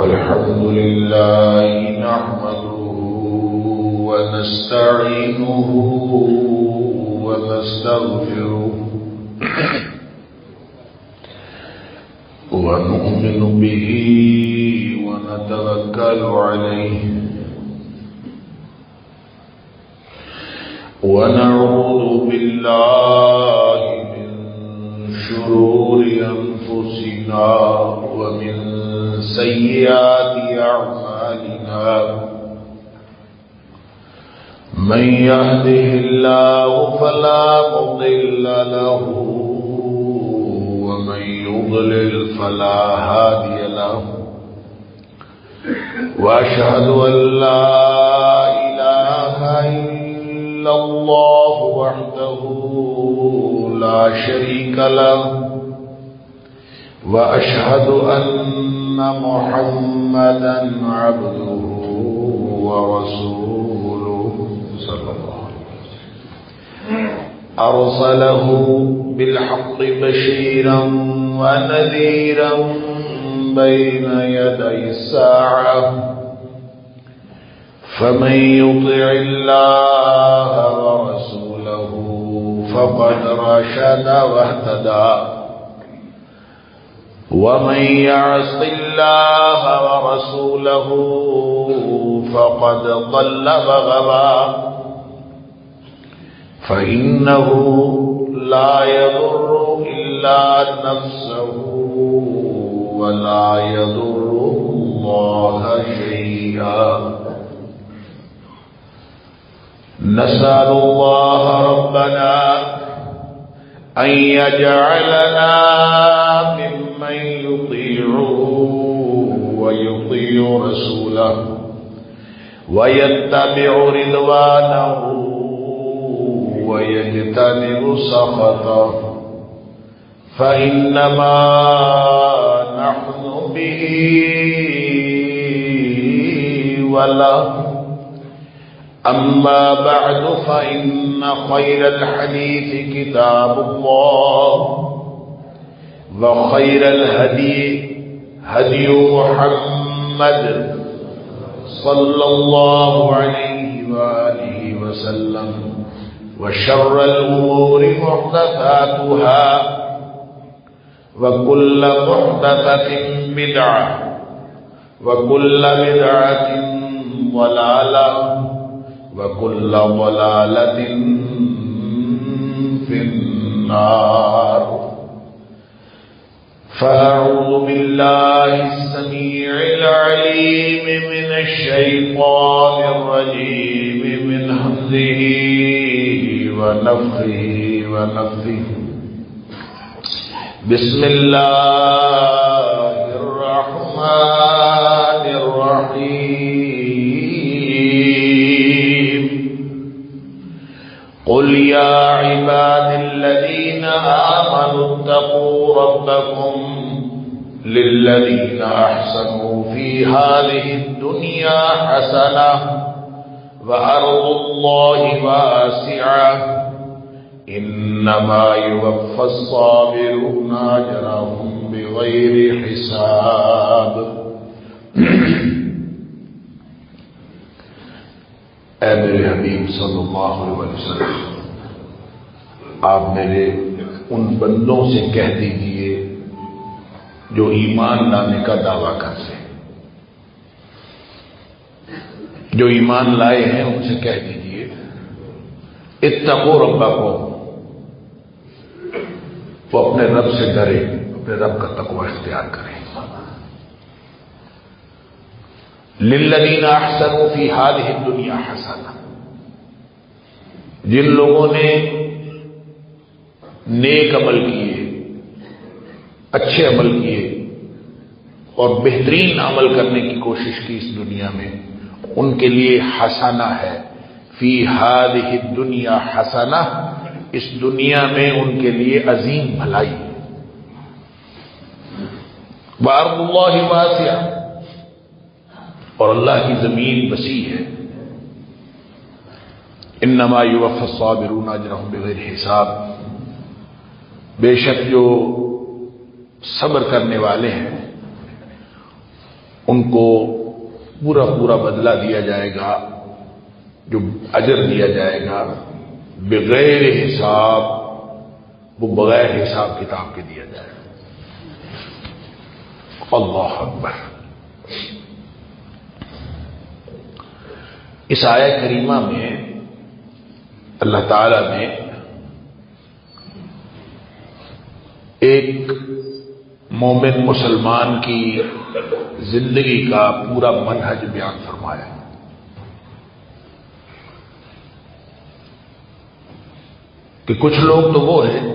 الحمد لله نحمده ونستعينه ونستغفره ونؤمن به ونتوكل عليه ونعوذ بالله من شرور أنفسنا ومن سيئات أعمالنا من يهده الله فلا مضل له ومن يضلل فلا هادي له وأشهد أن لا إله إلا الله وحده لا شريك له وأشهد أن محمدا عبده ورسوله صلى الله عليه وسلم أرسله بالحق بشيرا ونذيرا بين يدي الساعة فمن يطع الله ورسوله فقد رشد واهتدى ومن يعص الله ورسوله فقد ضل وغوى فإنه لا يضر إلا نفسه ولا يضر الله شيئا نسأل الله ربنا أن يجعلنا ممن يطيعه ويطيع رسوله ويتبع رضوانه ويجتنب سخطه فإنما نحن به وله أما بعد فإن خير الحديث كتاب الله وخير الهدي هدي محمد صلى الله عليه وآله وسلم وشر الأمور محدثاتها وكل محدثة بدعة وكل بدعة ضلالة وكل ضلالة في النار فأعوذ بالله السميع العليم من الشيطان الرجيم من همزه ونفخه ونفثه بسم الله الرحمن الرحيم قل يا عباد الذين آمنوا اتقوا ربكم للذين أحسنوا في هذه الدنيا حسنة وأرض الله واسعة إنما يوفى الصابرون أجرهم بغير حساب اے میرے حبیب صلی اللہ علیہ وسلم، آپ میرے ان بندوں سے کہہ دیجئے جو ایمان لانے کا دعویٰ کرتے ہیں، جو ایمان لائے ہیں ان سے کہہ دیجئے اتقوا ربکم، وہ اپنے رب سے ڈرے، اپنے رب کا تقوی اختیار کریں۔ للذین احسنوا فی ہذہ الدنیا حسنہ، جن لوگوں نے نیک عمل کیے، اچھے عمل کیے اور بہترین عمل کرنے کی کوشش کی اس دنیا میں، ان کے لیے حسنہ ہے۔ فی ہذہ الدنیا حسنہ، اس دنیا میں ان کے لیے عظیم بھلائی۔ وارض اللہ واسعہ، اور اللہ کی زمین وسیع ہے۔ انما یوفی الصابرون اجرهم بغیر حساب، بے شک جو صبر کرنے والے ہیں ان کو پورا پورا بدلہ دیا جائے گا، جو اجر دیا جائے گا بغیر حساب، وہ بغیر حساب کتاب کے دیا جائے گا۔ اللہ اکبر۔ اس آیہ کریمہ میں اللہ تعالی نے ایک مومن مسلمان کی زندگی کا پورا منہج بیان فرمایا۔ کہ کچھ لوگ تو وہ ہیں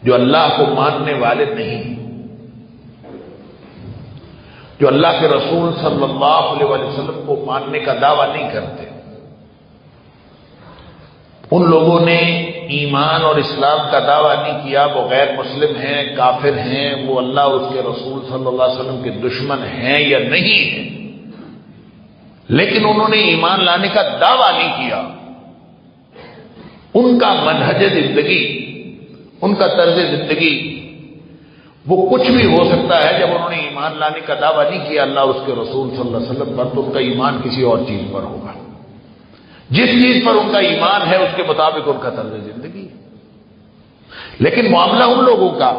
جو اللہ کو ماننے والے نہیں، جو اللہ کے رسول صلی اللہ علیہ وسلم کو ماننے کا دعویٰ نہیں کرتے۔ ان لوگوں نے ایمان اور اسلام کا دعویٰ نہیں کیا، وہ غیر مسلم ہیں، کافر ہیں، وہ اللہ اور اس کے رسول صلی اللہ علیہ وسلم کے دشمن ہیں یا نہیں ہیں، لیکن انہوں نے ایمان لانے کا دعویٰ نہیں کیا۔ ان کا منہج زندگی، ان کا طرز زندگی وہ کچھ بھی ہو سکتا ہے۔ جب انہوں نے ایمان لانے کا دعویٰ نہیں کیا اللہ اور اس کے رسول صلی اللہ علیہ وسلم پر، تو ان کا ایمان کسی اور چیز پر ہوگا۔ جس چیز پر ان کا ایمان ہے اس کے مطابق ان کا طرز زندگی۔ لیکن معاملہ ان لوگوں کا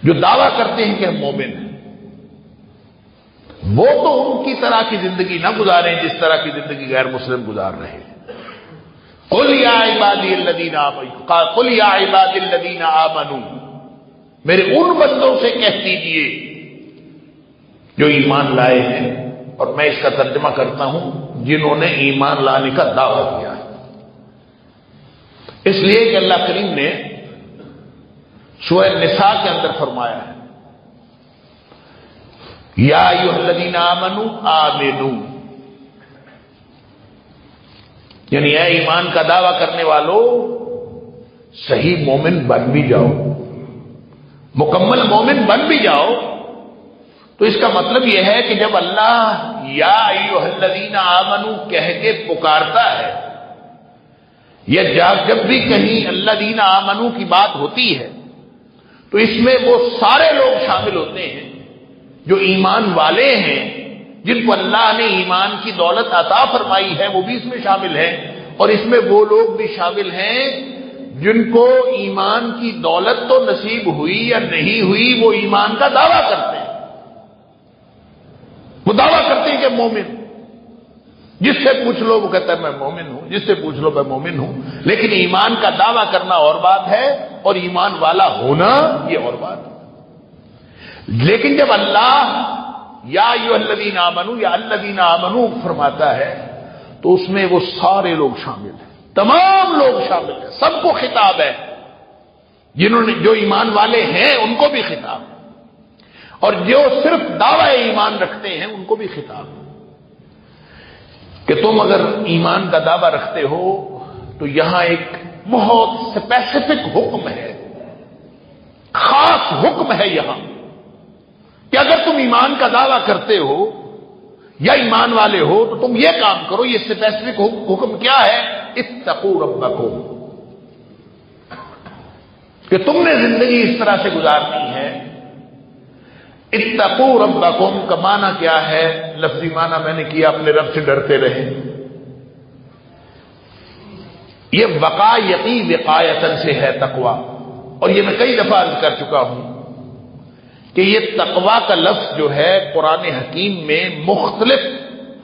جو دعویٰ کرتے ہیں کہ ہم مومن ہیں، وہ تو ان کی طرح کی زندگی نہ گزاریں جس طرح کی زندگی غیر مسلم گزار رہے ہیں۔ قل یا عبادی الذین آمنوا، قل یا عبادی الذین آمنوا، میرے ان بندوں سے کہہ دیجئے جو ایمان لائے ہیں، اور میں اس کا ترجمہ کرتا ہوں جنہوں نے ایمان لانے کا دعویٰ کیا ہے۔ اس لیے کہ اللہ کریم نے سورہ نساء کے اندر فرمایا ہے یا ایھا الذین آمنوا آمنوا، یعنی اے ایمان کا دعویٰ کرنے والوں صحیح مومن بن بھی جاؤ، مکمل مومن بن بھی جاؤ۔ تو اس کا مطلب یہ ہے کہ جب اللہ یا ایھا الذین آمنوا کہہ کے پکارتا ہے، یا جب بھی کہیں الذین آمنوا کی بات ہوتی ہے تو اس میں وہ سارے لوگ شامل ہوتے ہیں جو ایمان والے ہیں، جن کو اللہ نے ایمان کی دولت عطا فرمائی ہے، وہ بھی اس میں شامل ہیں، اور اس میں وہ لوگ بھی شامل ہیں جن کو ایمان کی دولت تو نصیب ہوئی یا نہیں ہوئی، وہ ایمان کا دعویٰ کرتے ہیں۔ وہ دعویٰ کرتے ہیں کہ مومن، جس سے پوچھ لو وہ کہتا ہے میں مومن ہوں، جس سے پوچھ لو میں مومن ہوں، لیکن ایمان کا دعویٰ کرنا اور بات ہے اور ایمان والا ہونا یہ اور بات ہے۔ لیکن جب اللہ یا ایھا الذین آمنوا یا الذین آمنوا فرماتا ہے تو اس میں وہ سارے لوگ شامل ہیں، تمام لوگ شامل ہیں، سب کو خطاب ہے، جنہوں نے جو ایمان والے ہیں ان کو بھی خطاب ہے، اور جو صرف دعوی ایمان رکھتے ہیں ان کو بھی خطاب ہے کہ تم اگر ایمان کا دعویٰ رکھتے ہو تو یہاں ایک بہت اسپیسیفک حکم ہے، خاص حکم ہے یہاں کہ اگر تم ایمان کا دعویٰ کرتے ہو یا ایمان والے ہو تو تم یہ کام کرو۔ یہ اسپیسیفک حکم کیا ہے؟ اتقوا ربکم، کہ تم نے زندگی اس طرح سے گزارنی ہے۔ اتقوا ربکم کا معنی کیا ہے؟ لفظی معنی میں نے کیا اپنے رب سے ڈرتے رہے۔ یہ وقایتی وقایتن سے ہے تقوی، اور یہ میں کئی دفعہ عرض کر چکا ہوں کہ یہ تقوی کا لفظ جو ہے قرآن حکیم میں مختلف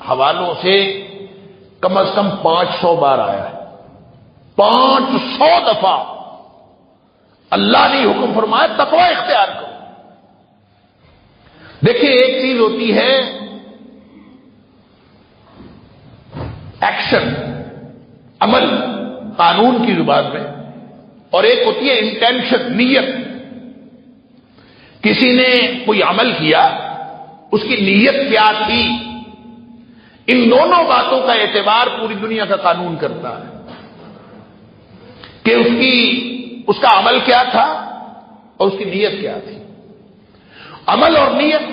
حوالوں سے کم از کم 500 بار آیا ہے۔ 500 دفعہ اللہ نے حکم فرمایا تقوی اختیار کرو۔ دیکھیں ایک چیز ہوتی ہے ایکشن، عمل قانون کی زبان میں، اور ایک ہوتی ہے انٹینشن، نیت۔ کسی نے کوئی عمل کیا، اس کی نیت کیا تھی، ان دونوں باتوں کا اعتبار پوری دنیا کا قانون کرتا ہے کہ اس کا عمل کیا تھا اور اس کی نیت کیا تھی۔ عمل اور نیت،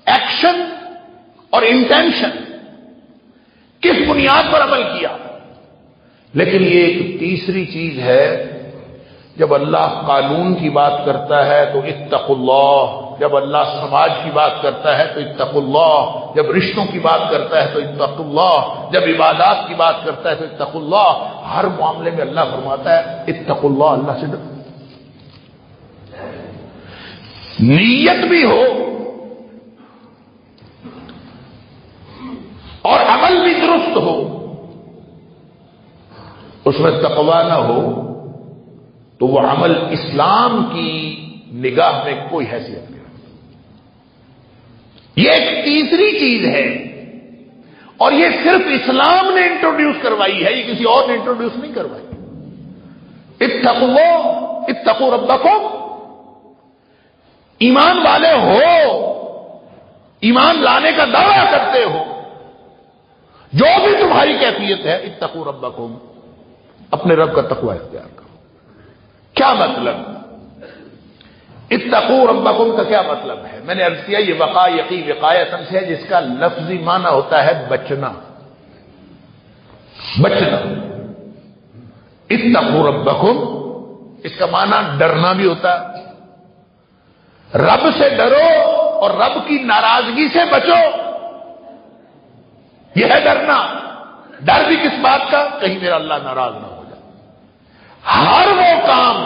ایکشن اور انٹینشن، کس بنیاد پر عمل کیا۔ لیکن یہ ایک تیسری چیز ہے، جب اللہ قانون کی بات کرتا ہے تو اتقوا اللہ، جب اللہ سماج کی بات کرتا ہے تو اتقوا اللہ، جب رشتوں کی بات کرتا ہے تو اتقوا اللہ، جب عبادات کی بات کرتا ہے تو اتقوا اللہ، ہر معاملے میں اللہ فرماتا ہے اتقوا اللہ، اللہ سے ڈرو۔ نیت بھی ہو اور عمل بھی درست ہو، اس میں تقویٰ نہ ہو تو وہ عمل اسلام کی نگاہ میں کوئی حیثیت نہیں رکھتا۔ یہ ایک تیسری چیز ہے، اور یہ صرف اسلام نے انٹروڈیوس کروائی ہے، یہ کسی اور نے انٹروڈیوس نہیں کروائی۔ اتقوا ربکم، ایمان والے ہو، ایمان لانے کا دعویٰ کرتے ہو، جو بھی تمہاری کیفیت ہے، اتقوا ربکم، اپنے رب کا تقوی اختیار کرو۔ کیا مطلب؟ اتقوا ربکم کا کیا مطلب ہے؟ میں نے عرض کیا یہ وقا یقی وقایتن سے ہے، جس کا لفظی معنی ہوتا ہے بچنا، بچنا۔ اتقوا ربکم اس کا معنی ڈرنا بھی ہوتا ہے، رب سے ڈرو اور رب کی ناراضگی سے بچو، یہ ہے ڈرنا۔ ڈر بھی کس بات کا؟ کہیں میرا اللہ ناراض نہ ہو جائے۔ ہر وہ کام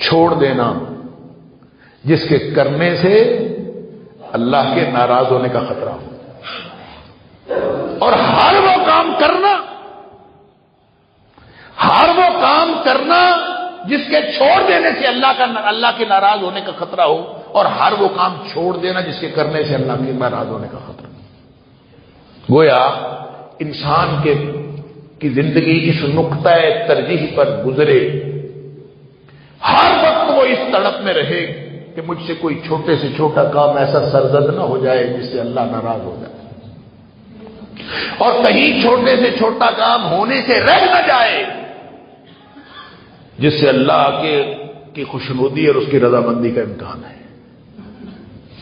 چھوڑ دینا جس کے کرنے سے اللہ کے ناراض ہونے کا خطرہ ہو، اور ہر وہ کام کرنا، ہر وہ کام کرنا جس کے چھوڑ دینے سے اللہ کے ناراض ہونے کا خطرہ ہو، اور ہر وہ کام چھوڑ دینا جس کے کرنے سے اللہ کے ناراض ہونے کا خطرہ ہو۔ گویا انسان کی زندگی اس نقطہ ترجیح پر گزرے، ہر وقت وہ اس تڑپ میں رہے کہ مجھ سے کوئی چھوٹے سے چھوٹا کام ایسا سرزد نہ ہو جائے جس سے اللہ ناراض ہو جائے، اور کہیں چھوٹے سے چھوٹا کام ہونے سے رہ نہ جائے جس سے اللہ کی خوشنودی اور اس کی رضامندی کا امکان ہے۔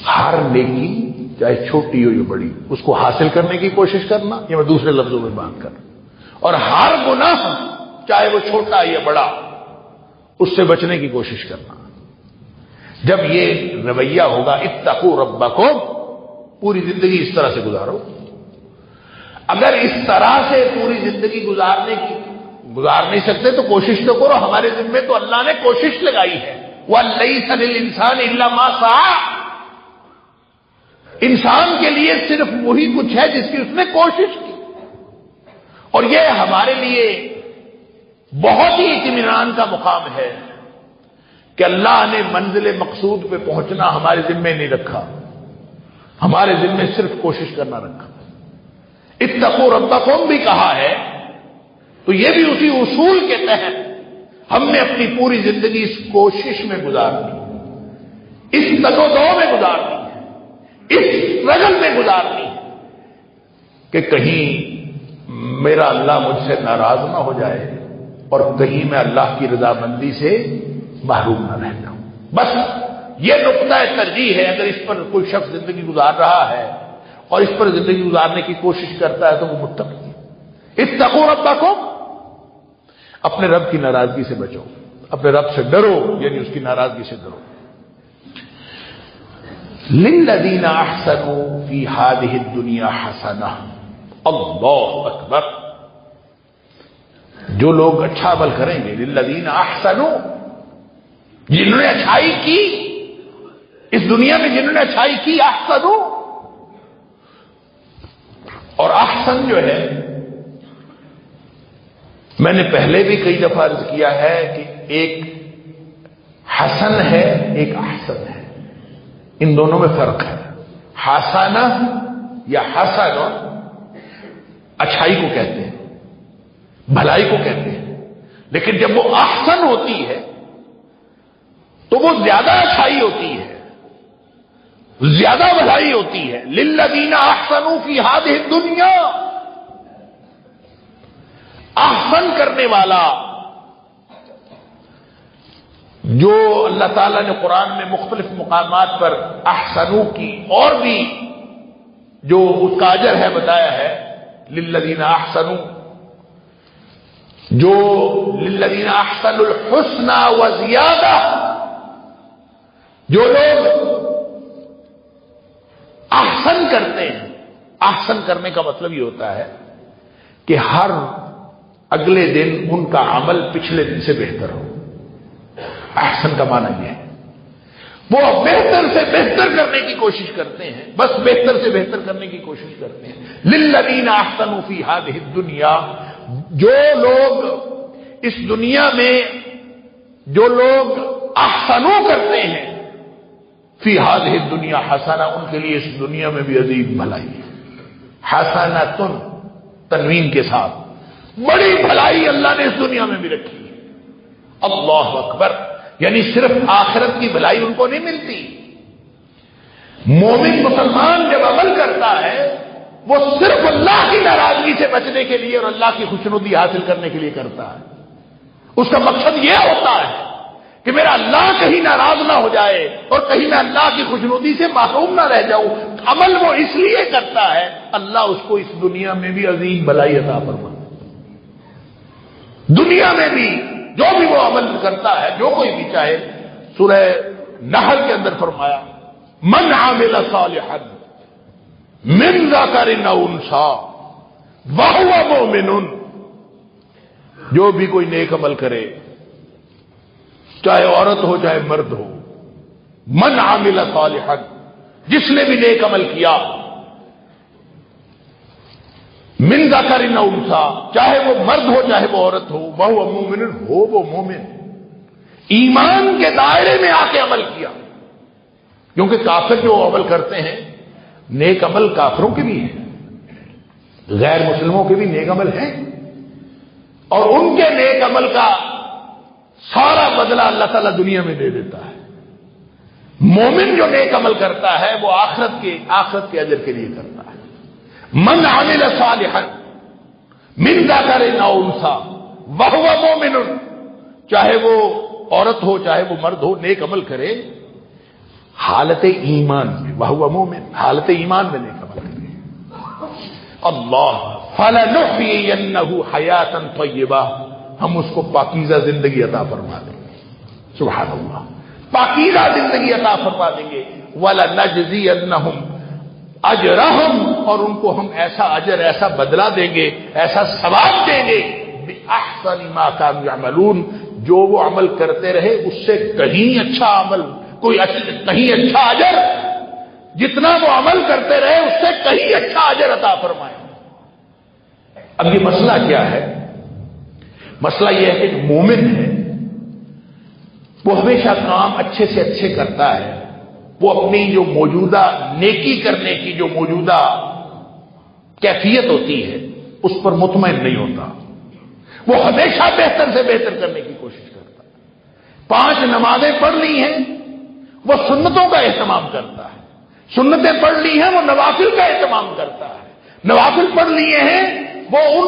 ہر نیکی چاہے چھوٹی ہو یا بڑی، اس کو حاصل کرنے کی کوشش کرنا، یہ میں دوسرے لفظوں میں بات کر رہا ہوں، اور ہر گناہ چاہے وہ چھوٹا یا بڑا اس سے بچنے کی کوشش کرنا۔ جب یہ رویہ ہوگا اتقوا ربکم، پوری زندگی اس طرح سے گزارو۔ اگر اس طرح سے پوری زندگی گزار نہیں سکتے تو کوشش تو کرو، ہمارے ذمہ تو اللہ نے کوشش لگائی ہے۔ وَلَيْسَ لِلْإِنسَانِ إِلَّا مَا سَعَىٰ، انسان کے لیے صرف وہی کچھ ہے جس کی اس نے کوشش کی، اور یہ ہمارے لیے بہت ہی اطمینان کا مقام ہے کہ اللہ نے منزل مقصود پہ پہنچنا ہمارے ذمہ نہیں رکھا، ہمارے ذمہ صرف کوشش کرنا رکھا۔ اتقوا ربکم بھی کہا ہے تو یہ بھی اسی اصول کے تحت ہم نے اپنی پوری زندگی اس کوشش میں گزارنی، اس تگودو میں گزارنی ہے، اس اسٹرگل میں گزارنی ہے کہ کہیں میرا اللہ مجھ سے ناراض نہ ہو جائے اور کہیں میں اللہ کی رضامندی سے محروم نہ رہ جاؤں۔ بس یہ نقطہ ترجیح ہے۔ اگر اس پر کوئی شخص زندگی گزار رہا ہے اور اس پر زندگی گزارنے کی کوشش کرتا ہے تو وہ متقی ہے۔ اتقوا ربکم، اپنے رب کی ناراضگی سے بچو، اپنے رب سے ڈرو، یعنی اس کی ناراضگی سے ڈرو۔ للذین احسنوا فی ہذہ الدنیا حسنہ، اللہ اکبر، جو لوگ اچھا عمل کریں گے، للذین احسنوا، جنہوں نے اچھائی کی اس دنیا میں، جنہوں نے اچھائی کی، احسنوا، اور احسن جو ہے میں نے پہلے بھی کئی دفعہ عرض کیا ہے کہ ایک حسن ہے ایک احسن ہے، ان دونوں میں فرق ہے۔ حسنہ یا حسن اچھائی کو کہتے ہیں، بھلائی کو کہتے ہیں، لیکن جب وہ احسن ہوتی ہے تو وہ زیادہ اچھائی ہوتی ہے، زیادہ بھلائی ہوتی ہے۔ للذین احسنوا فی ہذہ الدنیا، احسن کرنے والا جو اللہ تعالیٰ نے قرآن میں مختلف مقامات پر احسنوا کی اور بھی جو اس کا اجر ہے بتایا ہے، للذین احسنوا، جو للذین احسنوا الحسنى وزیادہ، جو لوگ احسن کرتے ہیں، احسن کرنے کا مطلب یہ ہوتا ہے کہ ہر اگلے دن ان کا عمل پچھلے دن سے بہتر ہو. احسن کا معنی یہ ہے وہ بہتر سے بہتر کرنے کی کوشش کرتے ہیں، بس بہتر سے بہتر کرنے کی کوشش کرتے ہیں. للذین احسنوا فی ہذہ الدنیا، جو لوگ اس دنیا میں، جو لوگ احسنوا کرتے ہیں، فی ہذہ الدنیا حسنہ، ان کے لیے اس دنیا میں بھی عظیم بھلائی ہے. حسنۃ تنوین کے ساتھ، بڑی بھلائی اللہ نے اس دنیا میں بھی رکھی ہے. اللہ اکبر، یعنی صرف آخرت کی بھلائی ان کو نہیں ملتی. مومن مسلمان جب عمل کرتا ہے وہ صرف اللہ کی ناراضگی سے بچنے کے لیے اور اللہ کی خوشنودی حاصل کرنے کے لیے کرتا ہے. اس کا مقصد یہ ہوتا ہے کہ میرا اللہ کہیں ناراض نہ ہو جائے اور کہیں میں اللہ کی خوشنودی سے محروم نہ رہ جاؤں. عمل وہ اس لیے کرتا ہے اللہ اس کو اس دنیا میں بھی عظیم بھلائی عطا فرمائے. دنیا میں بھی جو بھی وہ عمل کرتا ہے، جو کوئی بھی چاہے، سورہ نحل کے اندر فرمایا من عمل صالحا من ذکر او انثى وهو مؤمن، جو بھی کوئی نیک عمل کرے، چاہے عورت ہو چاہے مرد ہو، من عمل صالحا، جس نے بھی نیک عمل کیا، من ذکر او انثى، چاہے وہ مرد ہو چاہے وہ عورت ہو، وهو مؤمن، ہو وہ مومن، ایمان کے دائرے میں آ کے عمل کیا. کیونکہ کافر جو عمل کرتے ہیں، نیک عمل کافروں کے بھی ہیں، غیر مسلموں کے بھی نیک عمل ہیں، اور ان کے نیک عمل کا سارا بدلہ اللہ تعالیٰ دنیا میں دے دیتا ہے. مومن جو نیک عمل کرتا ہے وہ آخرت کے اجر کے لیے کرتا ہے. من عمل صالحا من ذکر او انثى وهو مؤمن، چاہے وہ عورت ہو چاہے وہ مرد ہو، نیک عمل کرے حالت ایمان میں، وهو مؤمن، حالت ایمان میں نیک عمل کرے. اللہ فلنحيينه حیاتا طیبہ، ہم اس کو پاکیزہ زندگی عطا فرما دیں گے. سبحان اللہ، پاکیزہ زندگی عطا فرما دیں گے. وَلَنَجْزِيَنَّهُمْ أَجْرَهُمْ، اور ان کو ہم ایسا اجر، ایسا بدلہ دیں گے، ایسا ثواب دیں گے، بِأَحْسَنِ مَا كَانُوا يَعْمَلُونَ، جو وہ عمل کرتے رہے اس سے کہیں اچھا عمل، کہیں اچھا اجر، جتنا وہ عمل کرتے رہے اس سے کہیں اچھا اجر عطا فرمائے. اب یہ مسئلہ کیا ہے؟ مسئلہ یہ ہے کہ جو مومن ہے وہ ہمیشہ کام اچھے سے اچھے کرتا ہے. وہ اپنی جو موجودہ نیکی کرنے کی جو موجودہ کیفیت ہوتی ہے اس پر مطمئن نہیں ہوتا. وہ ہمیشہ بہتر سے بہتر کرنے کی کوشش کرتا ہے. 5 نمازیں پڑھ لی ہیں وہ سنتوں کا اہتمام کرتا ہے. سنتیں پڑھ لی ہیں وہ نوافل کا اہتمام کرتا ہے. نوافل پڑھ لیے ہیں وہ ان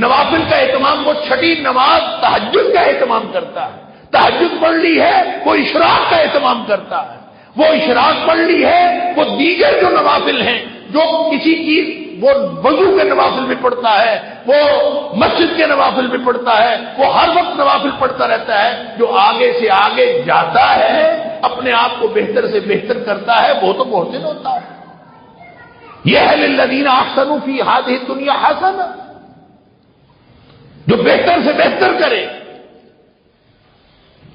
نوافل کا اہتمام، وہ چھٹی نماز تہجد کا اہتمام کرتا ہے. تہجد پڑھ لی ہے وہ اشراق کا اہتمام کرتا ہے. وہ اشراق پڑھ لی ہے وہ دیگر جو نوافل ہیں، جو کسی کی وہ وضو کے نوافل بھی پڑھتا ہے، وہ مسجد کے نوافل بھی پڑھتا ہے، وہ ہر وقت نوافل پڑھتا رہتا ہے. جو آگے سے آگے جاتا ہے، اپنے آپ کو بہتر سے بہتر کرتا ہے، وہ تو محسن ہوتا ہے. یہ ہے للذین احسنوا فی ہذہ الدنیا حسنہ، جو بہتر سے بہتر کرے.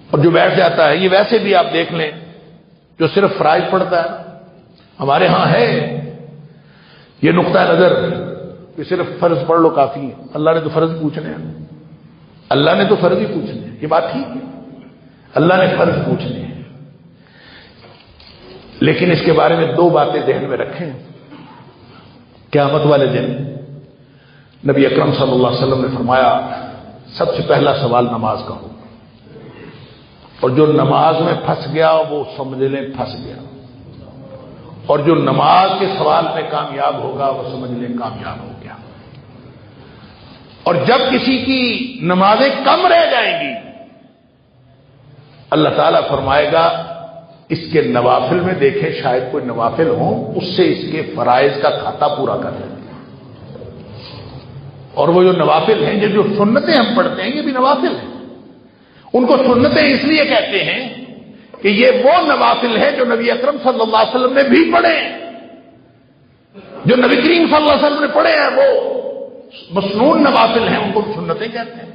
اور جو بیٹھ جاتا ہے، یہ ویسے بھی آپ دیکھ لیں جو صرف فرائض پڑھتا ہے، ہمارے ہاں ہے یہ نقطہ نظر کہ صرف فرض پڑھ لو کافی ہے. اللہ نے تو فرض پوچھنے ہیں، اللہ نے تو فرض ہی پوچھنے ہیں. یہ بات ٹھیک ہے، اللہ نے فرض پوچھنے ہیں، لیکن اس کے بارے میں 2 باتیں ذہن میں رکھیں. قیامت والے دن نبی اکرم صلی اللہ علیہ وسلم نے فرمایا سب سے پہلا سوال نماز کا ہوگا، اور جو نماز میں پھنس گیا وہ سمجھ لیں پھنس گیا، اور جو نماز کے سوال میں کامیاب ہوگا وہ سمجھ لیں کامیاب ہو گیا. اور جب کسی کی نمازیں کم رہ جائیں گی اللہ تعالیٰ فرمائے گا اس کے نوافل میں دیکھیں شاید کوئی نوافل ہوں، اس سے اس کے فرائض کا کھاتا پورا کر لیں. اور وہ جو نوافل ہیں، جو سنتیں ہم پڑھتے ہیں، یہ بھی نوافل ہیں. ان کو سنتیں اس لیے کہتے ہیں کہ یہ وہ نوافل ہے جو نبی اکرم صلی اللہ علیہ وسلم نے بھی پڑھے ہیں، جو نبی کریم صلی اللہ علیہ وسلم نے پڑھے ہیں وہ مسنون نوافل ہیں، ان کو سنتیں کہتے ہیں۔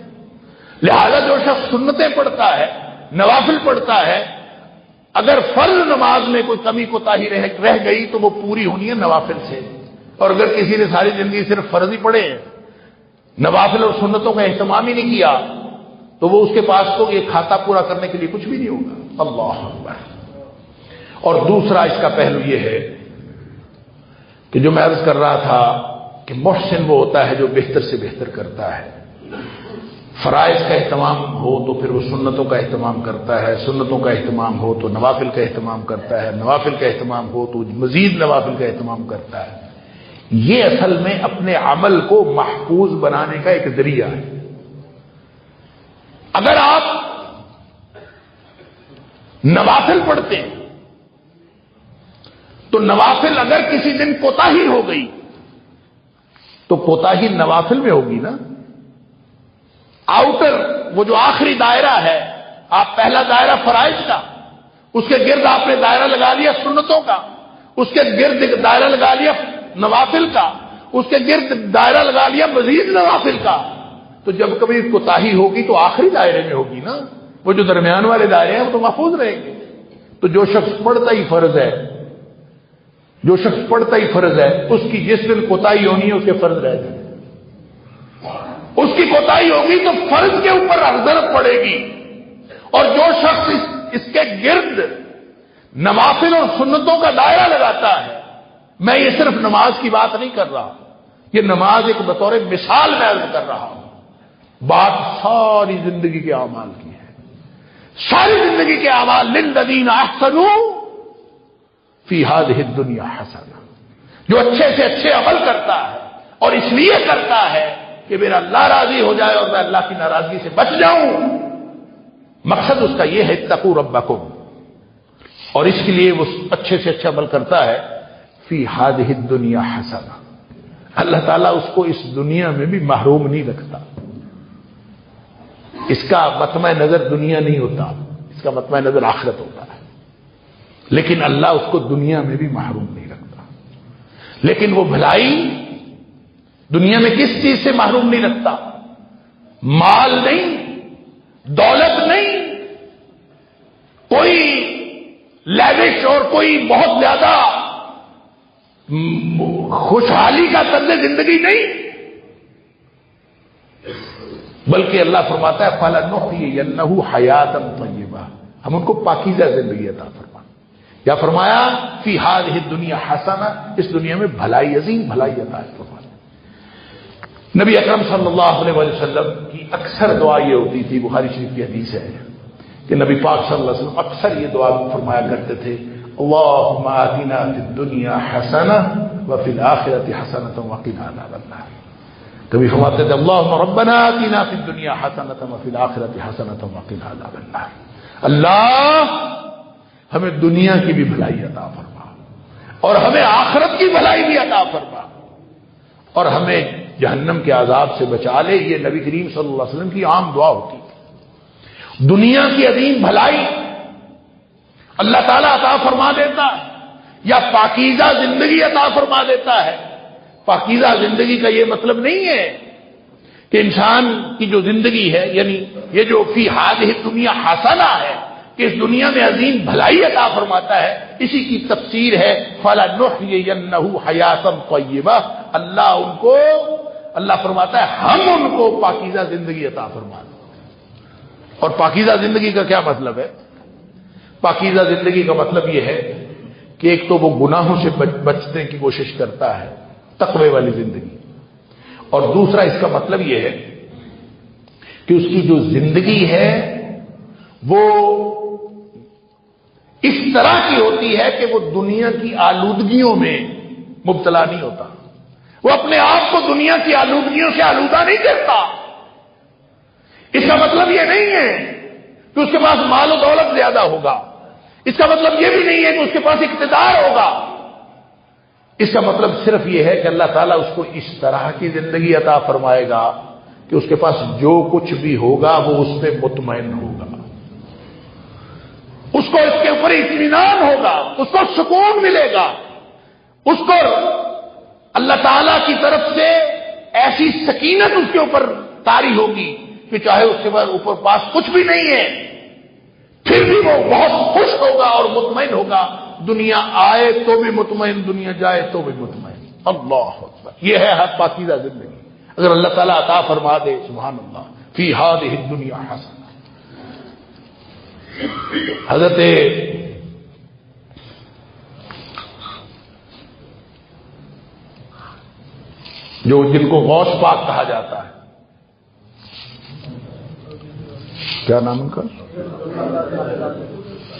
لہذا جو شخص سنتیں پڑھتا ہے، نوافل پڑھتا ہے، اگر فرض نماز میں کوئی کمی کوتاہی رہ گئی تو وہ پوری ہونی ہے نوافل سے، اور اگر کسی نے ساری زندگی صرف فرض ہی پڑھے ہیں، نوافل اور سنتوں کا اہتمام ہی نہیں کیا، تو وہ اس کے پاس تو یہ کھاتا پورا کرنے کے لیے کچھ بھی نہیں ہوگا۔ اللہ اکبر۔ اور دوسرا اس کا پہلو یہ ہے کہ جو میں عرض کر رہا تھا کہ محسن وہ ہوتا ہے جو بہتر سے بہتر کرتا ہے۔ فرائض کا اہتمام ہو تو پھر وہ سنتوں کا اہتمام کرتا ہے، سنتوں کا اہتمام ہو تو نوافل کا اہتمام کرتا ہے، نوافل کا اہتمام ہو تو مزید نوافل کا اہتمام کرتا ہے۔ یہ اصل میں اپنے عمل کو محفوظ بنانے کا ایک ذریعہ ہے۔ اگر آپ نوافل پڑھتے ہیں تو نوافل اگر کسی دن کوتاہی ہو گئی تو کوتاہی نوافل میں ہوگی نا۔ آؤٹر وہ جو آخری دائرہ ہے، آپ پہلا دائرہ فرائض کا، اس کے گرد آپ نے دائرہ لگا لیا سنتوں کا، اس کے گرد دائرہ لگا لیا نوافل کا، اس کے گرد دائرہ لگا لیا مزید نوافل کا، تو جب کبھی کوتاہی ہوگی تو آخری دائرے میں ہوگی نا۔ وہ جو درمیان والے دائرے ہیں وہ تو محفوظ رہیں گے۔ تو جو شخص پڑھتا ہی فرض ہے، جو شخص پڑھتا ہی فرض ہے، اس کی جس دن کوتاہی ہونی ہے اس کے فرض رہ جائیں گے۔ اس کی کوتاہی ہوگی تو فرض کے اوپر حضرت پڑے گی، اور جو شخص اس کے گرد نوافل اور سنتوں کا دائرہ لگاتا ہے، میں یہ صرف نماز کی بات نہیں کر رہا، یہ نماز ایک بطور مثال میں عرض کر رہا ہوں، بات ساری زندگی کے اعمال کی ہے۔ ساری زندگی کے اعمال للذین احسنوا فی ہذہ الدنیا حسنہ، جو اچھے سے اچھے عمل کرتا ہے اور اس لیے کرتا ہے کہ میرا اللہ راضی ہو جائے اور میں اللہ کی ناراضگی سے بچ جاؤں، مقصد اس کا یہ ہے اتقوا ربکم، اور اس کے لیے وہ اچھے سے اچھا عمل کرتا ہے فی ہذہ الدنیا حسنہ، اللہ تعالیٰ اس کو اس دنیا میں بھی محروم نہیں رکھتا۔ اس کا مطمع نظر دنیا نہیں ہوتا، اس کا مطمع نظر آخرت ہوتا ہے، لیکن اللہ اس کو دنیا میں بھی محروم نہیں رکھتا۔ لیکن وہ بھلائی دنیا میں کس چیز سے محروم نہیں رکھتا؟ مال نہیں، دولت نہیں، کوئی لیوش اور کوئی بہت زیادہ خوشحالی کا طرز زندگی نہیں، بلکہ اللہ فرماتا ہے فَلَنُحْيِيَنَّهُ حَيَاةً طَيِّبَةً، ہم ان کو پاکیزہ زندگی عطا فرمائیں، یا فرمایا فی ہذہ الدنیا حسنہ، اس دنیا میں بھلائی، عظیم بھلائی عطا فرمائیں۔ نبی اکرم صلی اللہ علیہ وسلم کی اکثر دعا یہ ہوتی تھی، بخاری شریف کی حدیث ہے کہ نبی پاک صلی اللہ علیہ وسلم اکثر یہ دعا فرمایا کرتے تھے، اللہم آتنا فی الدنیا حسنہ وفی الآخرۃ حسنۃ وقنا عذاب النار۔ کبھی فرماتے تھے اللہم ربنا آتنا فی الدنیا حسنۃ وفی الآخرۃ حسنۃ وقنا عذاب النار، اللہ ہمیں دنیا کی بھی بھلائی عطا فرما اور ہمیں آخرت کی بھلائی بھی عطا فرما اور ہمیں جہنم کے عذاب سے بچا لے۔ یہ نبی کریم صلی اللہ علیہ وسلم کی عام دعا ہوتی ہے۔ دنیا کی عظیم بھلائی اللہ تعالیٰ عطا فرما دیتا ہے یا پاکیزہ زندگی عطا فرما دیتا ہے۔ پاکیزہ زندگی کا یہ مطلب نہیں ہے کہ انسان کی جو زندگی ہے، یعنی یہ جو فی ہذہ الدنیا حسنہ ہے کہ اس دنیا میں عظیم بھلائی عطا فرماتا ہے، اسی کی تفسیر ہے فَلَنُحْيِيَنَّهُ حَيَاةً طَيِّبَةً، اللہ فرماتا ہے ہم ان کو پاکیزہ زندگی عطا فرما دیں۔ اور پاکیزہ زندگی کا کیا مطلب ہے؟ پاکیزہ زندگی کا مطلب یہ ہے کہ ایک تو وہ گناہوں سے بچنے کی کوشش کرتا ہے، تقوی والی زندگی، اور دوسرا اس کا مطلب یہ ہے کہ اس کی جو زندگی ہے وہ اس طرح کی ہوتی ہے کہ وہ دنیا کی آلودگیوں میں مبتلا نہیں ہوتا، وہ اپنے آپ کو دنیا کی آلودگیوں سے آلودہ نہیں کرتا۔ اس کا مطلب یہ نہیں ہے کہ اس کے پاس مال و دولت زیادہ ہوگا، اس کا مطلب یہ بھی نہیں ہے کہ اس کے پاس اقتدار ہوگا، اس کا مطلب صرف یہ ہے کہ اللہ تعالیٰ اس کو اس طرح کی زندگی عطا فرمائے گا کہ اس کے پاس جو کچھ بھی ہوگا وہ اس پہ مطمئن ہوگا، اس کو اس کے اوپر اطمینان ہوگا، اس کو سکون ملے گا، اس کو اللہ تعالی کی طرف سے ایسی سکینت اس کے اوپر طاری ہوگی کہ چاہے اس کے بعد اوپر پاس کچھ بھی نہیں ہے پھر بھی وہ بہت خوش ہوگا اور مطمئن ہوگا. دنیا آئے تو بھی مطمئن، دنیا جائے تو بھی مطمئن. اللہ اکبر، یہ ہے ہر پاکیزہ زندگی. اگر اللہ تعالیٰ عطا فرما دے، سبحان اللہ، فی ہذہ الدنیا حسنہ. حضرت جن کو غوث پاک کہا جاتا ہے، کیا نام ان کا؟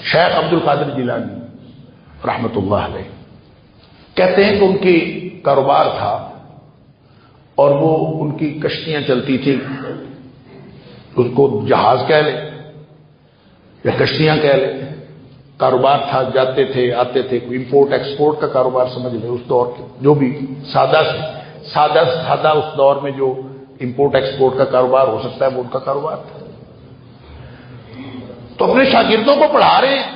شیخ عبد القادر جیلانی رحمت اللہ علیہ. کہتے ہیں کہ ان کی کاروبار تھا اور وہ ان کی کشتیاں چلتی تھیں، اس کو جہاز کہہ لیں یا کشتیاں کہہ لیں. کاروبار تھا، جاتے تھے آتے تھے، کوئی امپورٹ ایکسپورٹ کا کاروبار سمجھ لیں. اس دور کے جو بھی سادہ اس دور میں جو امپورٹ ایکسپورٹ کا کاروبار ہو سکتا ہے وہ ان کا کاروبار تھا. تو اپنے شاگردوں کو پڑھا رہے ہیں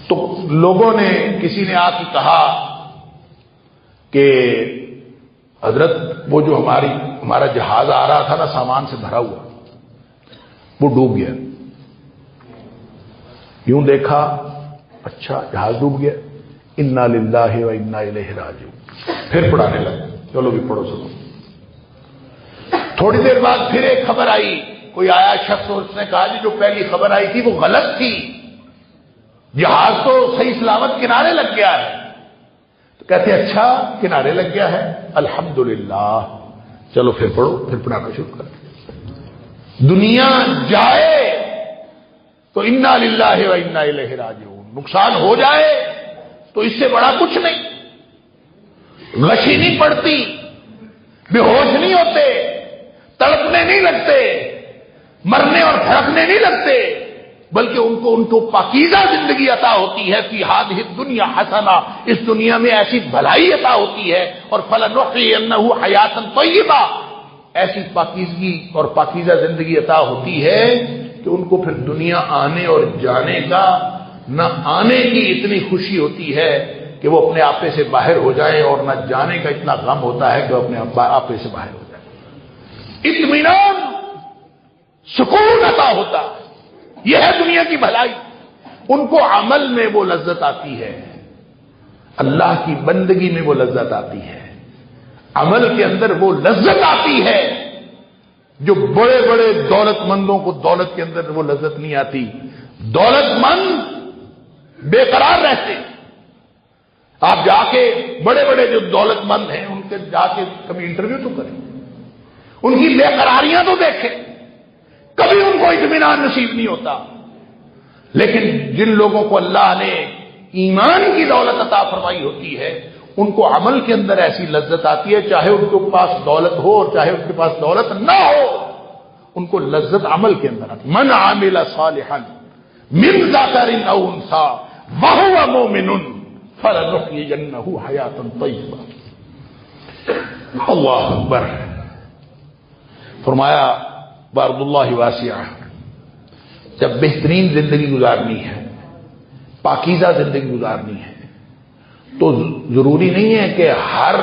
تو لوگوں نے، کسی نے آ کے کہا کہ حضرت وہ جو ہمارا جہاز آ رہا تھا نا سامان سے بھرا ہوا، وہ ڈوب گیا. یوں دیکھا، اچھا جہاز ڈوب گیا، انا للہ و انا الیہ راجعون. پھر پڑھانے لگے، چلو بھی پڑھو سنو. تھوڑی دیر بعد پھر ایک خبر آئی، کوئی آیا شخص اور اس نے کہا جی جو پہلی خبر آئی تھی وہ غلط تھی، جہاز تو صحیح سلامت کنارے لگ گیا ہے. تو کہتے اچھا کنارے لگ گیا ہے، الحمدللہ. چلو پھر پڑھو، پھر پڑھانا شروع کر. دنیا جائے تو انا للہ و انا الیہ راجعون. نقصان ہو جائے تو اس سے بڑا کچھ نہیں. غشی نہیں پڑتی، بے ہوش نہیں ہوتے، تڑپنے نہیں لگتے، مرنے اور دھڑکنے نہیں لگتے، بلکہ ان کو پاکیزہ زندگی عطا ہوتی ہے. فی ہذہ الدنیا حسنہ، اس دنیا میں ایسی بھلائی عطا ہوتی ہے. اور فلنحیینہ حیاتا طیبہ، ایسی پاکیزگی اور پاکیزہ زندگی عطا ہوتی ہے کہ ان کو پھر دنیا آنے اور جانے کا نہ آنے کی اتنی خوشی ہوتی ہے کہ وہ اپنے آپے سے باہر ہو جائیں، اور نہ جانے کا اتنا غم ہوتا ہے کہ وہ اپنے آپے سے باہر ہو جائیں. اطمینان، سکون عطا ہوتا ہے. یہ ہے دنیا کی بھلائی. ان کو عمل میں وہ لذت آتی ہے، اللہ کی بندگی میں وہ لذت آتی ہے، عمل کے اندر وہ لذت آتی ہے جو بڑے بڑے دولت مندوں کو دولت کے اندر وہ لذت نہیں آتی. دولت مند بے قرار رہتے. آپ جا کے بڑے بڑے جو دولت مند ہیں ان کے جا کے کبھی انٹرویو تو کریں، ان کی بے قراریاں تو دیکھیں، کبھی ان کو اطمینان نصیب نہیں ہوتا. لیکن جن لوگوں کو اللہ نے ایمان کی دولت عطا فرمائی ہوتی ہے ان کو عمل کے اندر ایسی لذت آتی ہے، چاہے ان کے پاس دولت ہو اور چاہے ان کے پاس دولت نہ ہو، ان کو لذت عمل کے اندر آتی. من عامل صالحا من ذکر او انثى وهو مؤمن فلنحيينه حیاة طیبہ. اللہ اکبر. فرمایا بارد اللہ واسعہ، جب بہترین زندگی گزارنی ہے، پاکیزہ زندگی گزارنی ہے، تو ضروری نہیں ہے کہ ہر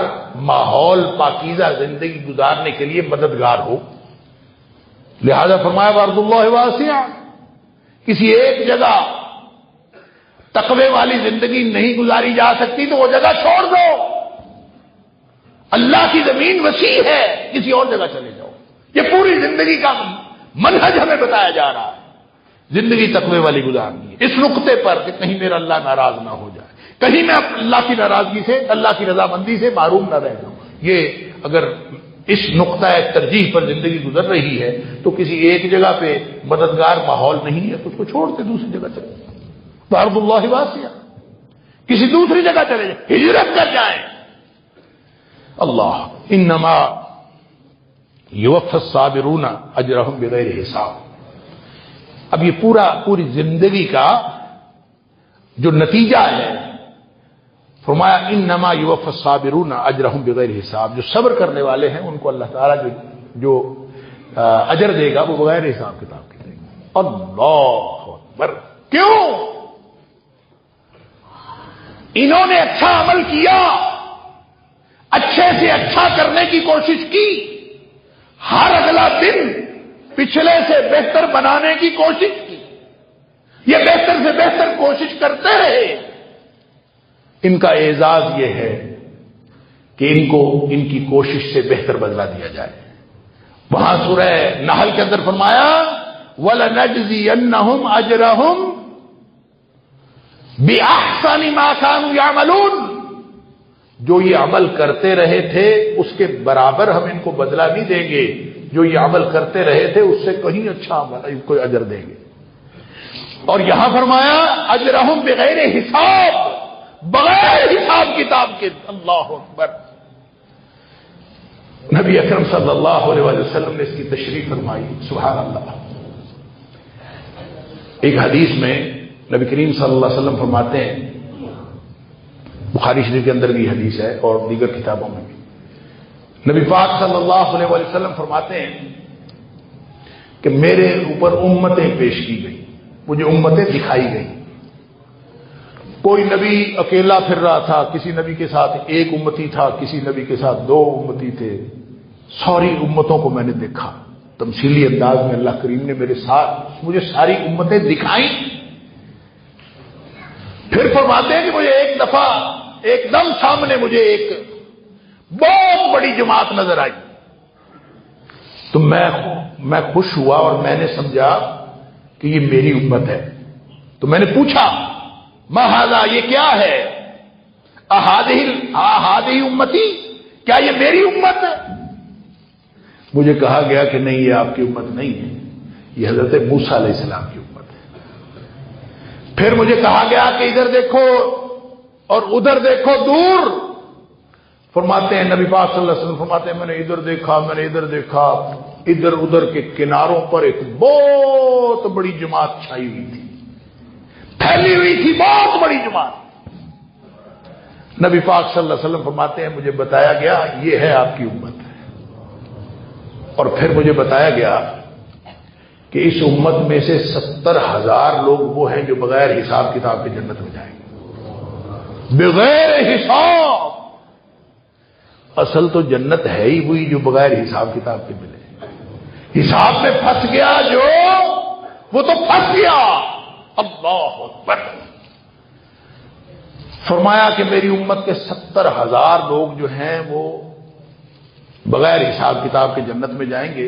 ماحول پاکیزہ زندگی گزارنے کے لیے مددگار ہو. لہذا فرمایا بارد اللہ واسعہ، کسی ایک جگہ تقوی والی زندگی نہیں گزاری جا سکتی تو وہ جگہ چھوڑ دو. اللہ کی زمین وسیع ہے، کسی اور جگہ چلے جاؤ. یہ پوری زندگی کا منہج ہمیں بتایا جا رہا ہے. زندگی تقوی والی گزارنی ہے، اس نقطے پر کہ کہیں میرا اللہ ناراض نہ ہو جائے، کہیں میں اللہ کی ناراضگی سے، اللہ کی رضامندی سے معروم نہ رہ جاؤں. یہ اگر اس نقطہ ترجیح پر زندگی گزر رہی ہے تو کسی ایک جگہ پہ مددگار ماحول نہیں ہے تو اس کو چھوڑ کے دوسری جگہ چلے جائیں. بارد اللہ واسعہ، کسی دوسری جگہ چلے جائیں، ہجرت کر جائیں. اللہ انما یوفی الصابرون اجرہم بغیر حساب. اب یہ پوری زندگی کا جو نتیجہ ہے، فرمایا انما یوفی الصابرون اجرہم بغیر حساب. جو صبر کرنے والے ہیں ان کو اللہ تعالیٰ جو اجر دے گا وہ بغیر حساب کتاب کے دے گا. اللہ اکبر! کیوں؟ انہوں نے اچھا عمل کیا، اچھے سے اچھا کرنے کی کوشش کی، ہر اگلا دن پچھلے سے بہتر بنانے کی کوشش کی، یہ بہتر سے بہتر کوشش کرتے رہے۔ ان کا اعزاز یہ ہے کہ ان کو ان کی کوشش سے بہتر بدلہ دیا جائے۔ وہاں سورہ نحل کے اندر فرمایا وَلَنَجْزِيَنَّهُمْ أَجْرَهُمْ بِأَحْسَنِ مَا كَانُوا يَعْمَلُونَ، جو یہ عمل کرتے رہے تھے اس کے برابر ہم ان کو بدلہ نہیں دیں گے، جو یہ عمل کرتے رہے تھے اس سے کہیں اچھا عمل ان کو اجر دیں گے۔ اور یہاں فرمایا اجرہم بغیر حساب، بغیر حساب کتاب کے۔ اللہ اکبر! نبی اکرم صلی اللہ علیہ وسلم نے اس کی تشریح فرمائی۔ سبحان اللہ! ایک حدیث میں نبی کریم صلی اللہ علیہ وسلم فرماتے ہیں، بخاری شریف کے اندر بھی حدیث ہے اور دیگر کتابوں میں بھی، نبی پاک صلی اللہ علیہ وسلم فرماتے ہیں کہ میرے اوپر امتیں پیش کی گئی، مجھے امتیں دکھائی گئی۔ کوئی نبی اکیلا پھر رہا تھا، کسی نبی کے ساتھ ایک امتی تھا، کسی نبی کے ساتھ دو امتی تھے، ساری امتوں کو میں نے دیکھا۔ تمثیلی انداز میں اللہ کریم نے میرے ساتھ مجھے ساری امتیں دکھائیں۔ پھر فرماتے ہیں کہ مجھے ایک دفعہ ایک دم سامنے مجھے ایک بہت بڑی جماعت نظر آئی، تو میں خوش ہوا اور میں نے سمجھا کہ یہ میری امت ہے۔ تو میں نے پوچھا ما ھذا، یہ کیا ہے؟ اھذہ امتی، کیا یہ میری امت ہے؟ مجھے کہا گیا کہ نہیں، یہ آپ کی امت نہیں ہے، یہ حضرت موسیٰ علیہ السلام کی امت ہے۔ پھر مجھے کہا گیا کہ ادھر دیکھو اور ادھر دیکھو دور۔ فرماتے ہیں نبی پاک صلی اللہ علیہ وسلم فرماتے ہیں میں نے ادھر دیکھا، میں نے ادھر دیکھا، ادھر ادھر کے کناروں پر ایک بہت بڑی جماعت چھائی ہوئی تھی، پھیلی ہوئی تھی، بہت بڑی جماعت۔ نبی پاک صلی اللہ علیہ وسلم فرماتے ہیں مجھے بتایا گیا یہ ہے آپ کی امت۔ اور پھر مجھے بتایا گیا کہ اس امت میں سے 70,000 لوگ وہ ہیں جو بغیر حساب کتاب کے جنت میں جائیں گے، بغیر حساب۔ اصل تو جنت ہے ہی وہی جو بغیر حساب کتاب کے ملے۔ حساب میں پھنس گیا جو، وہ تو پھنس گیا۔ اللہ اکبر! فرمایا کہ میری امت کے 70,000 لوگ جو ہیں وہ بغیر حساب کتاب کے جنت میں جائیں گے۔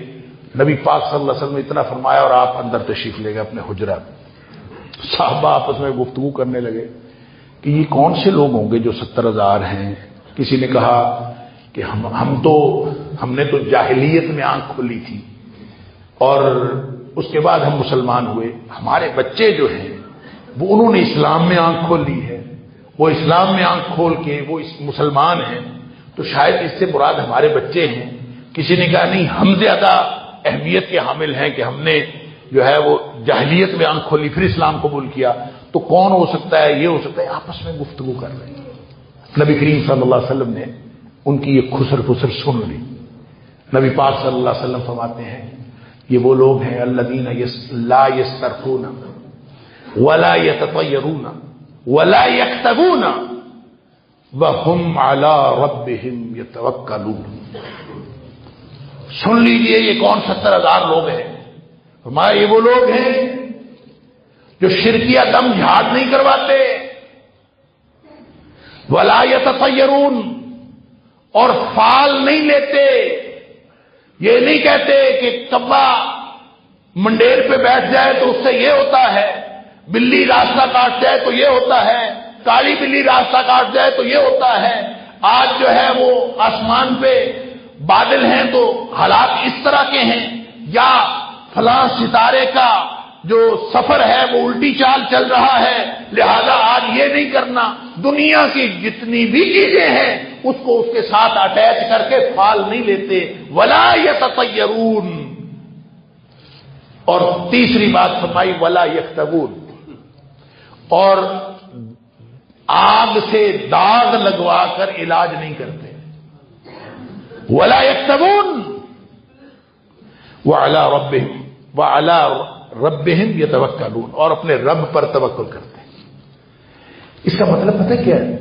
نبی پاک صلی اللہ علیہ وسلم نے اتنا فرمایا اور آپ اندر تشریف لے گئے اپنے حجرہ میں۔ صحابہ آپس میں گفتگو کرنے لگے کہ یہ کون سے لوگ ہوں گے جو 70,000 ہیں؟ کسی نے کہا کہ ہم نے تو جاہلیت میں آنکھ کھولی تھی اور اس کے بعد ہم مسلمان ہوئے، ہمارے بچے جو ہیں وہ انہوں نے اسلام میں آنکھ کھول لی ہے، وہ اسلام میں آنکھ کھول کے وہ مسلمان ہیں، تو شاید اس سے مراد ہمارے بچے ہیں۔ کسی نے کہا نہیں، ہم زیادہ اہمیت کے حامل ہیں کہ ہم نے جو ہے وہ جاہلیت میں آنکھ کھولی پھر اسلام قبول کیا، تو کون ہو سکتا ہے؟ یہ ہو سکتا ہے۔ آپس میں گفتگو کر رہے ہیں۔ نبی کریم صلی اللہ علیہ وسلم نے ان کی یہ خسر پھسر سن لی۔ نبی پاک صلی اللہ علیہ وسلم فرماتے ہیں یہ وہ لوگ ہیں الذین لا یسترقون ولا یتطیرون ولا یکتوون وَهُمْ عَلَىٰ رَبِّهِمْ يَتَوَكَّلُونَ۔ سن لیجئے یہ کون 70,000 لوگ ہیں؟ فرمایا یہ وہ لوگ ہیں جو شرکیہ دم جھاڑ نہیں کرواتے، وَلَا يَتَطَيَّرُونَ، اور فال نہیں لیتے۔ یہ نہیں کہتے کہ کبا منڈیر پہ بیٹھ جائے تو اس سے یہ ہوتا ہے، بلی راستہ کاٹ جائے تو یہ ہوتا ہے، کالی بلی راستہ کاٹ جائے تو یہ ہوتا ہے۔ آج جو ہے وہ آسمان پہ بادل ہیں تو حالات اس طرح کے ہیں، یا فلاں ستارے کا جو سفر ہے وہ الٹی چال چل رہا ہے، لہذا آج یہ نہیں کرنا۔ دنیا کی جتنی بھی چیزیں ہیں اس کو اس کے ساتھ اٹیچ کر کے فال نہیں لیتے۔ ولا یتطیرون، اور تیسری بات فرمائی ولا یکتوون، اور آگ سے داغ لگوا کر علاج نہیں کرتے۔ ولا یکتوون وعلی ربہم وعلی ربہم یتوکلون، اور اپنے رب پر توکل کرتے ہیں۔ اس کا مطلب پتہ کیا ہے؟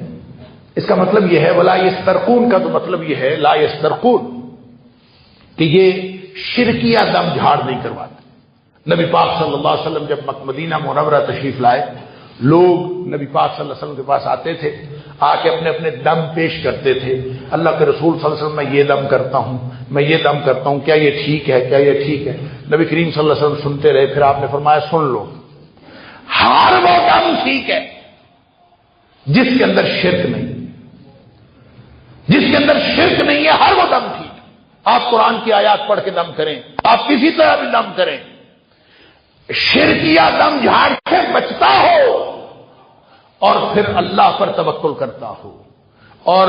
اس کا مطلب یہ ہے ولا یسترقون کا تو مطلب یہ ہے لا یسترقون، کہ یہ شرکیہ دم جھاڑ نہیں کرواتے۔ نبی پاک صلی اللہ علیہ وسلم جب مدینہ منورہ تشریف لائے، لوگ نبی پاک صلی اللہ علیہ وسلم کے پاس آتے تھے، آ کے اپنے اپنے دم پیش کرتے تھے۔ اللہ کے رسول صلی اللہ علیہ وسلم میں یہ دم کرتا ہوں، میں یہ دم کرتا ہوں، کیا یہ ٹھیک ہے؟ کیا یہ ٹھیک ہے؟ نبی کریم صلی اللہ علیہ وسلم سنتے رہے، پھر آپ نے فرمایا سن لو، ہر وہ دم ٹھیک ہے جس کے اندر شرک نہیں، جس کے اندر شرک نہیں ہے، ہر وہ دم ٹھیک ہے۔ آپ قرآن کی آیات پڑھ کے دم کریں، آپ کسی طرح بھی دم کریں، شرکیہ دم جھاڑ سے بچتا ہو اور پھر اللہ پر توکل کرتا ہو اور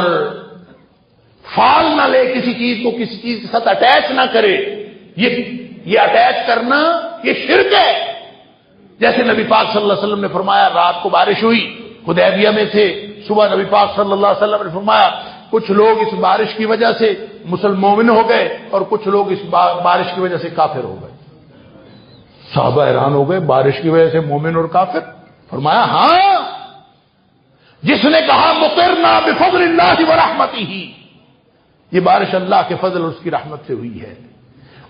فال نہ لے کسی چیز کو، کسی چیز کے ساتھ اٹیچ نہ کرے، یہ اٹیچ کرنا یہ شرک ہے۔ جیسے نبی پاک صلی اللہ علیہ وسلم نے فرمایا رات کو بارش ہوئی، حدیبیہ میں تھے، صبح نبی پاک صلی اللہ علیہ وسلم نے فرمایا کچھ لوگ اس بارش کی وجہ سے مسلمان ہو گئے اور کچھ لوگ اس بارش کی وجہ سے کافر ہو گئے۔ صحابہ حیران ہو گئے، بارش کی وجہ سے مومن اور کافر؟ فرمایا ہاں، جس نے کہا مطرنا بفضل اللہ ورحمتہ، یہ بارش اللہ کے فضل اور اس کی رحمت سے ہوئی ہے،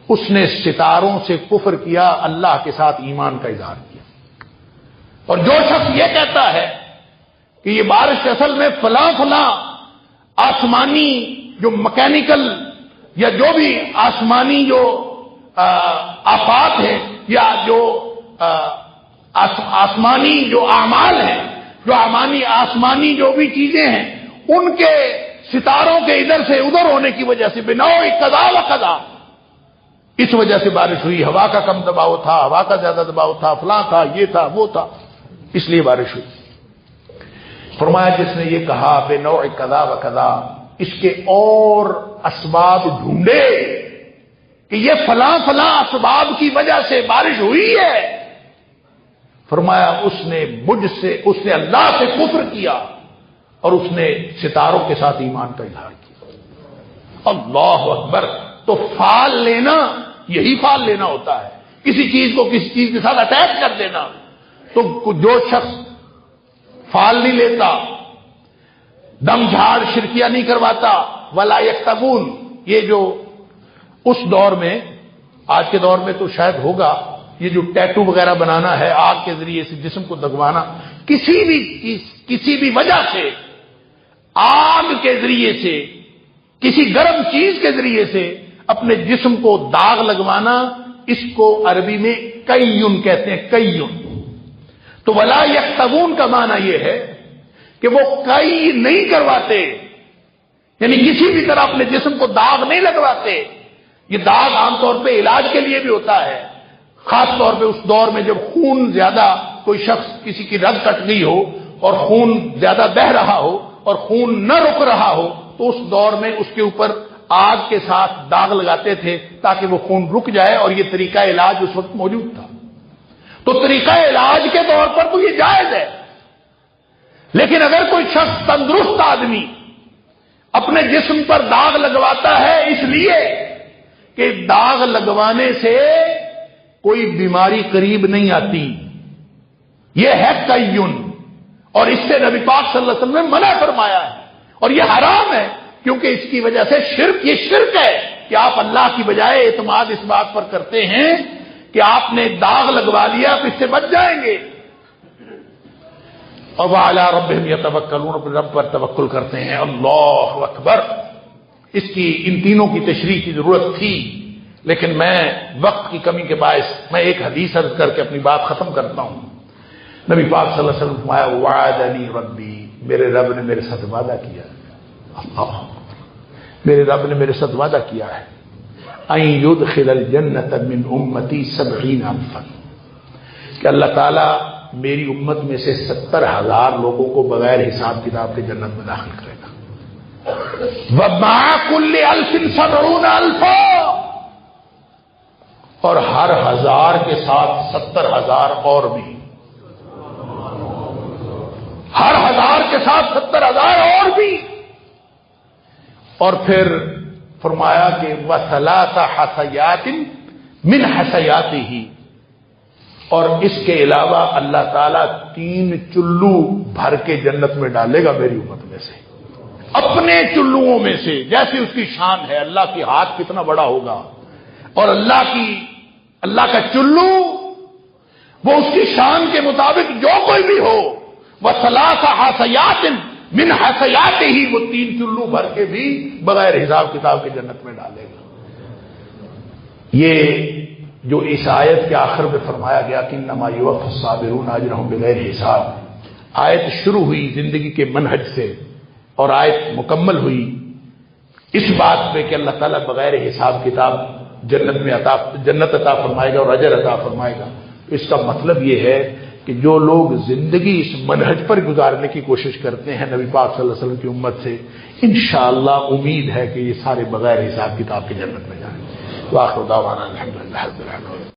اس نے ستاروں سے کفر کیا، اللہ کے ساتھ ایمان کا اظہار کیا۔ اور جو شخص یہ کہتا ہے کہ یہ بارش اصل میں فلاں فلاں آسمانی جو مکینیکل یا جو بھی آسمانی جو آفات ہیں یا جو آسمانی جو اعمال ہیں، جو آسمانی جو بھی چیزیں ہیں، ان کے ستاروں کے ادھر سے ادھر ہونے کی وجہ سے بنوع قضا و قضا، اس وجہ سے بارش ہوئی، ہوا کا کم دباؤ تھا، ہوا کا زیادہ دباؤ تھا، فلاں تھا، یہ تھا، وہ تھا، اس لیے بارش ہوئی۔ فرمایا جس نے یہ کہا بنوع قضا و قضا، اس کے اور اسباب ڈھونڈے کہ یہ فلاں فلاں اسباب کی وجہ سے بارش ہوئی ہے، فرمایا اس نے اللہ سے کفر کیا اور اس نے ستاروں کے ساتھ ایمان کا اظہار کیا۔ اللہ اکبر! تو فال لینا یہی فال لینا ہوتا ہے، کسی چیز کو کسی چیز کے ساتھ اٹیچ کر دینا۔ تو جو شخص فال نہیں لیتا، دم جھاڑ شرکیہ نہیں کرواتا، ولا یکتبون، یہ جو اس دور میں، آج کے دور میں تو شاید ہوگا، یہ جو ٹیٹو وغیرہ بنانا ہے آگ کے ذریعے سے جسم کو دگوانا، کسی بھی وجہ سے آگ کے ذریعے سے، کسی گرم چیز کے ذریعے سے اپنے جسم کو داغ لگوانا، اس کو عربی میں کیون کہتے ہیں، کیون۔ تو ولا یکتبون کا معنی یہ ہے کہ وہ کئی نہیں کرواتے، یعنی کسی بھی طرح اپنے جسم کو داغ نہیں لگواتے۔ یہ داغ عام طور پہ علاج کے لیے بھی ہوتا ہے، خاص طور پہ اس دور میں جب خون زیادہ، کوئی شخص کسی کی رگ کٹ گئی ہو اور خون زیادہ بہ رہا ہو اور خون نہ رک رہا ہو، تو اس دور میں اس کے اوپر آگ کے ساتھ داغ لگاتے تھے تاکہ وہ خون رک جائے، اور یہ طریقہ علاج اس وقت موجود تھا۔ تو طریقہ علاج کے طور پر تو یہ جائز ہے، لیکن اگر کوئی شخص تندرست آدمی اپنے جسم پر داغ لگواتا ہے اس لیے کہ داغ لگوانے سے کوئی بیماری قریب نہیں آتی، یہ ہے کیون، اور اس سے نبی پاک صلی اللہ علیہ وسلم نے منع فرمایا ہے، اور یہ حرام ہے، کیونکہ اس کی وجہ سے یہ شرک ہے کہ آپ اللہ کی بجائے اعتماد اس بات پر کرتے ہیں کہ آپ نے داغ لگوا لیا آپ اس سے بچ جائیں گے۔ اور وعلی ربہم یتوکلون، اپنے رب پر توکل کرتے ہیں۔ اللہ اکبر! اس کی ان تینوں کی تشریح کی ضرورت تھی، لیکن میں وقت کی کمی کے باعث میں ایک حدیث عرض کر کے اپنی بات ختم کرتا ہوں۔ نبی پاک صلی اللہ علیہ وسلم فرمایا وعدنی ربی، میرے رب نے میرے ساتھ وعدہ کیا، اللہ، میرے رب نے میرے ساتھ وعدہ کیا ہے ان یدخل الجنۃ من امتی 70 الفا، کہ اللہ تعالیٰ میری امت میں سے 70,000 لوگوں کو بغیر حساب کتاب کے جنت میں داخل کرے گا۔ وَمَعَ كُلِّ أَلْفٍ 70 أَلْفًا، اور ہر 1000 کے ساتھ 70,000 اور بھی، ہر 1000 کے ساتھ 70,000 اور بھی۔ اور پھر فرمایا کہ وَثَلَاثَ حَسَيَاتٍ مِنْ حَسَيَاتِهِ، اور اس کے علاوہ اللہ تعالیٰ 3 چلو بھر کے جنت میں ڈالے گا میری امت میں سے، اپنے چلوؤں میں سے، جیسی اس کی شان ہے۔ اللہ کی ہاتھ کتنا بڑا ہوگا، اور اللہ کا چلو وہ اس کی شان کے مطابق جو کوئی بھی ہو، وَثَلَاثَ حَسَيَاتٍ مِنْ حَسَيَاتِهِ، وہ 3 چلو بھر کے بھی بغیر حساب کتاب کے جنت میں ڈالے گا۔ یہ جو اس آیت کے آخر میں فرمایا گیا کہ انما یوفی الصابرون اجرهم بغیر حساب، آیت شروع ہوئی زندگی کے منہج سے اور آیت مکمل ہوئی اس بات پہ کہ اللہ تعالیٰ بغیر حساب کتاب جنت عطا فرمائے گا اور اجر عطا فرمائے گا۔ اس کا مطلب یہ ہے کہ جو لوگ زندگی اس منہج پر گزارنے کی کوشش کرتے ہیں نبی پاک صلی اللہ علیہ وسلم کی امت سے، انشاءاللہ امید ہے کہ یہ سارے بغیر حساب کتاب کی جنت میں جائیں گے۔ وآخر دعوانا الحمدللہ رب العالمین۔